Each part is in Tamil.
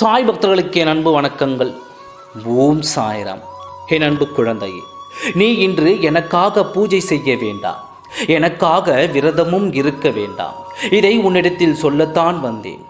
சாய் பக்தர்களுக்கு என் அன்பு வணக்கங்கள். ஓம் சாய்ராம். என் அன்பு குழந்தையே, நீ இன்று எனக்காக பூஜை செய்ய வேண்டாம், எனக்காக விரதமும் இருக்க வேண்டாம். இதை உன்னிடத்தில் சொல்லத்தான் வந்தேன்.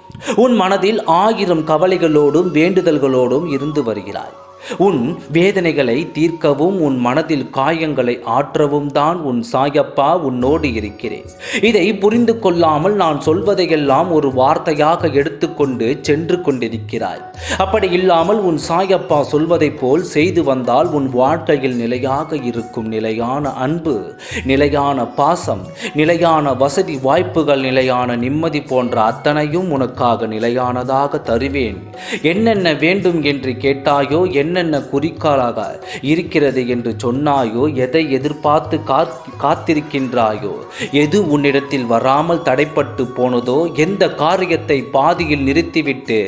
உன் மனதில் 1000 கவலைகளோடும் வேண்டுதல்களோடும் இருந்து வருகிறாய். உன் வேதனைகளை தீர்க்கவும் உன் மனதில் காயங்களை ஆற்றவும் தான் உன் சாயப்பா உன்னோடு இருக்கிறேன். இதை புரிந்து கொள்ளாமல் நான் சொல்வதையெல்லாம் ஒரு வார்த்தையாக எடுத்துக்கொண்டு சென்று கொண்டிருக்கிறாய். அப்படி இல்லாமல் உன் சாயப்பா சொல்வதைப் போல் செய்து வந்தால் உன் வாழ்க்கையில் நிலையாக இருக்கும் நிலையான அன்பு, நிலையான பாசம், நிலையான வசதி வாய்ப்புகள், நிலையான நிம்மதி போன்ற அத்தனையும் உனக்காக நிலையானதாக தருவேன். என்னென்ன வேண்டும் என்று கேட்டாயோ, என்னென்ன குறிக்கோளாக இருக்கிறது என்று சொன்னாயோ, எதை எதிர்பார்த்து காத்திருக்கின்றாயோ, எது உன்னிடத்தில் வராமல் தடைப்பட்டு போனதோ, எந்த காரியத்தை பாதியில் நிறுத்திவிட்டு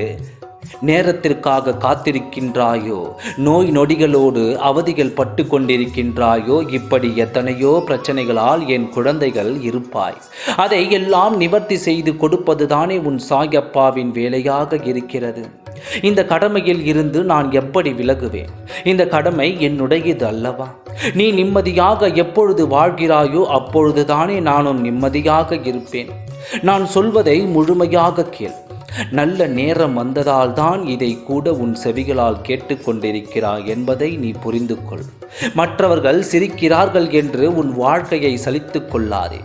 நேரத்திற்காக காத்திருக்கின்றாயோ, நோய் நொடிகளோடு அவதிகள் பட்டு கொண்டிருக்கின்றாயோ, இப்படி எத்தனையோ பிரச்சனைகளால் என் குழந்தைகள் இருப்பாய். அதை எல்லாம் நிவர்த்தி செய்து கொடுப்பதுதானே உன் சாயப்பாவின் வேலையாக இருக்கிறது. இந்த கடமையில் இருந்து நான் எப்படி விலகுவேன்? இந்த கடமை என்னுடையது அல்லவா? நீ நிம்மதியாக எப்பொழுது வாழ்கிறாயோ அப்பொழுதுதானே நானும் நிம்மதியாக இருப்பேன். நான் சொல்வதை முழுமையாக கேள். நல்ல நேரம் வந்ததால் தான் இதை கூட உன் செவிகளால் கேட்டுக்கொண்டிருக்கிறாய் என்பதை நீ புரிந்து கொள். மற்றவர்கள் சிரிக்கிறார்கள் என்று உன் வாழ்க்கையை சலித்து கொள்ளாதே.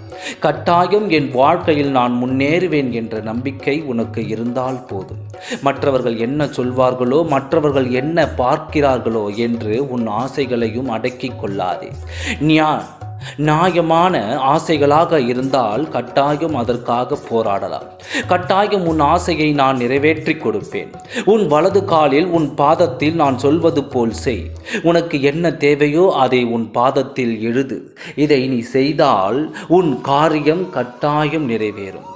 கட்டாயம் என் வாழ்க்கையில் நான் முன்னேறுவேன் என்ற நம்பிக்கை உனக்கு இருந்தால் போதும். மற்றவர்கள் என்ன சொல்வார்களோ, மற்றவர்கள் என்ன பார்க்கிறார்களோ என்று உன் ஆசைகளையும் அடக்கிக் கொள்ளாதே. நியாயமான ஆசைகளாக இருந்தால் கட்டாயம் அதற்காக போராடலாம். கட்டாயம் உன் ஆசையை நான் நிறைவேற்றி கொடுப்பேன். உன் வலது காலில் உன் பாதத்தில் நான் சொல்வது போல் செய். உனக்கு என்ன தேவையோ அதை உன் பாதத்தில் எழுது. இதை நீ செய்தால் உன் காரியம் கட்டாயம் நிறைவேறும்.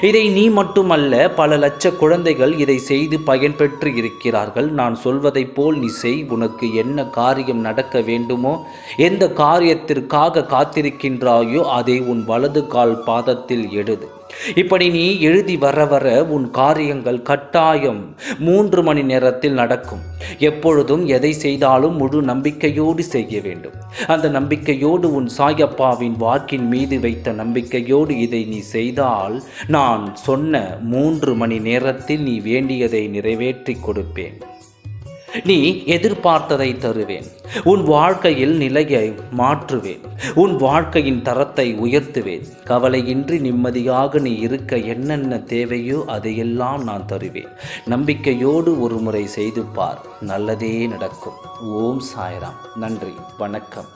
இதை நீ மட்டுமல்ல, பல லட்ச குழந்தைகள் இதை செய்து பயன்பெற்று இருக்கிறார்கள். நான் சொல்வதைப் போல் நீ செய். உனக்கு என்ன காரியம் நடக்க வேண்டுமோ, எந்த காரியத்திற்காக காத்திருக்கின்றாயோ அதை உன் வலது கால் பாதத்தில் எழுது. இப்படி நீ எழுதி வர வர உன் காரியங்கள் கட்டாயம் 3 மணி நேரத்தில் நடக்கும். எப்பொழுதும் எதை செய்தாலும் முழு நம்பிக்கையோடு செய்ய வேண்டும். அந்த நம்பிக்கையோடு உன் சாயப்பாவின் வாக்கின் மீது வைத்த நம்பிக்கையோடு இதை நீ செய்தால் நான் சொன்ன 3 மணி நேரத்தில் நீ வேண்டியதை நிறைவேற்றி கொடுப்பேன். நீ எதிர்பார்த்ததை தருவேன். உன் வாழ்க்கையில் நிலையை மாற்றுவேன். உன் வாழ்க்கையின் தரத்தை உயர்த்துவேன். கவலையின்றி நிம்மதியாக நீ இருக்க என்னென்ன தேவையோ அதையெல்லாம் நான் தருவேன். நம்பிக்கையோடு ஒரு முறை செய்து பார், நல்லதே நடக்கும். ஓம் சாய்ராம். நன்றி, வணக்கம்.